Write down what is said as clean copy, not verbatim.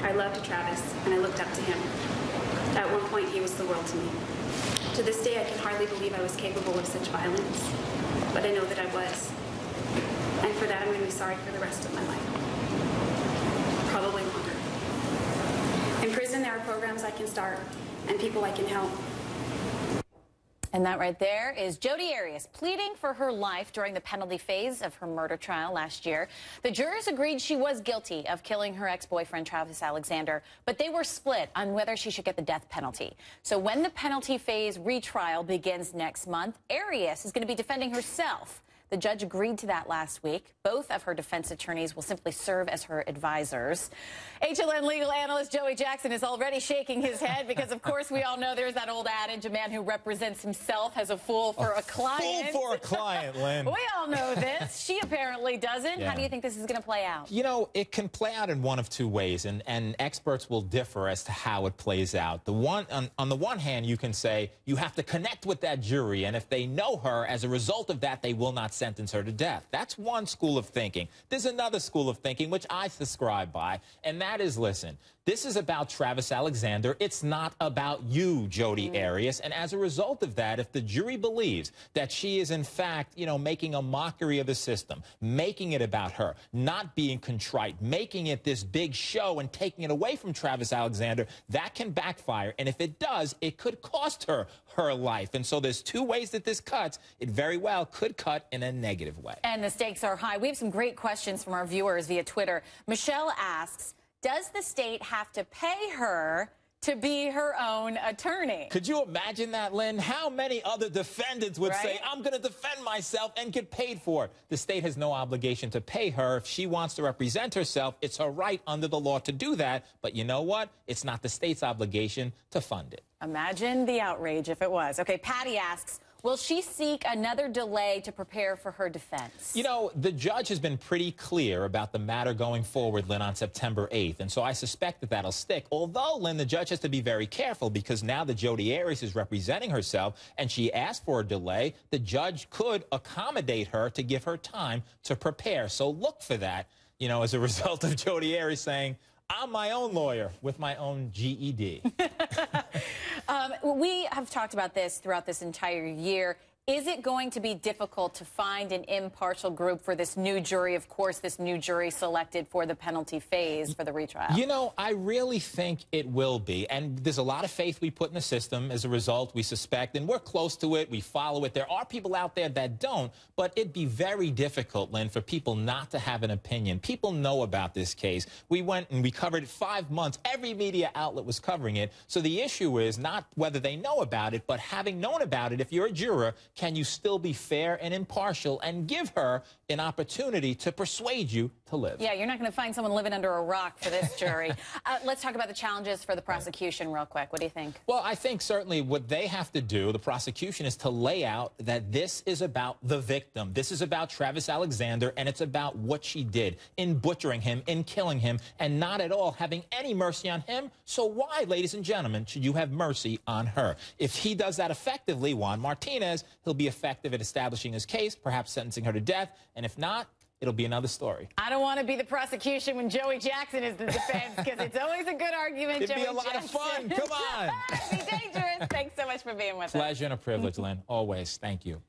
I loved Travis, and I looked up to him. At one point, he was the world to me. To this day, I can hardly believe I was capable of such violence, but I know that I was. And for that, I'm going to be sorry for the rest of my life. Probably longer. In prison, there are programs I can start and people I can help. And that right there is Jodi Arias pleading for her life during the penalty phase of her murder trial last year. The jurors agreed she was guilty of killing her ex-boyfriend, Travis Alexander, but they were split on whether she should get the death penalty. So when the penalty phase retrial begins next month, Arias is going to be defending herself. The judge agreed to that last week. Both of her defense attorneys will simply serve as her advisors. HLN legal analyst Joey Jackson is already shaking his head because, of course, we all know there's that old adage, a man who represents himself has a fool for a client. Fool for a client, Lynn. We all know this. She apparently doesn't. Yeah. How do you think this is going to play out? You know, it can play out in one of two ways, and experts will differ as to how it plays out. On the one hand, you can say you have to connect with that jury, and if they know her, as a result of that, they will not sentence her to death. That's one school of thinking. There's another school of thinking, which I subscribe by, and that is, listen, this is about Travis Alexander. It's not about you, Jodi Arias. And as a result of that, if the jury believes that she is, in fact, you know, making a mockery of the system, making it about her, not being contrite, making it this big show and taking it away from Travis Alexander, that can backfire. And if it does, it could cost her her life. And so there's two ways that this cuts. It very well could cut in a negative way. And the stakes are high. We have some great questions from our viewers via Twitter. Michelle asks, does the state have to pay her to be her own attorney? Could you imagine that, Lynn? How many other defendants would say, I'm going to defend myself and get paid for it? The state has no obligation to pay her. If she wants to represent herself, it's her right under the law to do that. But you know what? It's not the state's obligation to fund it. Imagine the outrage if it was. Okay, Patty asks, will she seek another delay to prepare for her defense? You know, the judge has been pretty clear about the matter going forward, Lynn, on September 8th. And so I suspect that that'll stick. Although, Lynn, the judge has to be very careful because now that Jodi Arias is representing herself and she asked for a delay, the judge could accommodate her to give her time to prepare. So look for that, you know, as a result of Jodi Arias saying, I'm my own lawyer with my own GED. We have talked about this throughout this entire year. Is it going to be difficult to find an impartial group for this new jury? Of course, this new jury selected for the penalty phase for the retrial. You know, I really think it will be. And there's a lot of faith we put in the system. As a result, we suspect, and we're close to it, we follow it. There are people out there that don't, but it'd be very difficult, Lynn, for people not to have an opinion. People know about this case. We went and we covered it 5 months. Every media outlet was covering it. So the issue is not whether they know about it, but having known about it, if you're a juror, can you still be fair and impartial and give her an opportunity to persuade you to live? Yeah, you're not going to find someone living under a rock for this jury. Let's talk about the challenges for the prosecution real quick. What do you think? Well, I think certainly what they have to do, the prosecution, is to lay out that this is about the victim. This is about Travis Alexander, and it's about what she did in butchering him, in killing him, and not at all having any mercy on him. So why, ladies and gentlemen, should you have mercy on her? If he does that effectively, Juan Martinez, he'll be effective at establishing his case, perhaps sentencing her to death, and if not, it'll be another story. I don't want to be the prosecution when Joey Jackson is the defense, because it's always a good argument, It'd Joey be a lot of fun. Come on. It'd be dangerous. Thanks so much for being with us. Pleasure and a privilege, Lynn. Always. Thank you.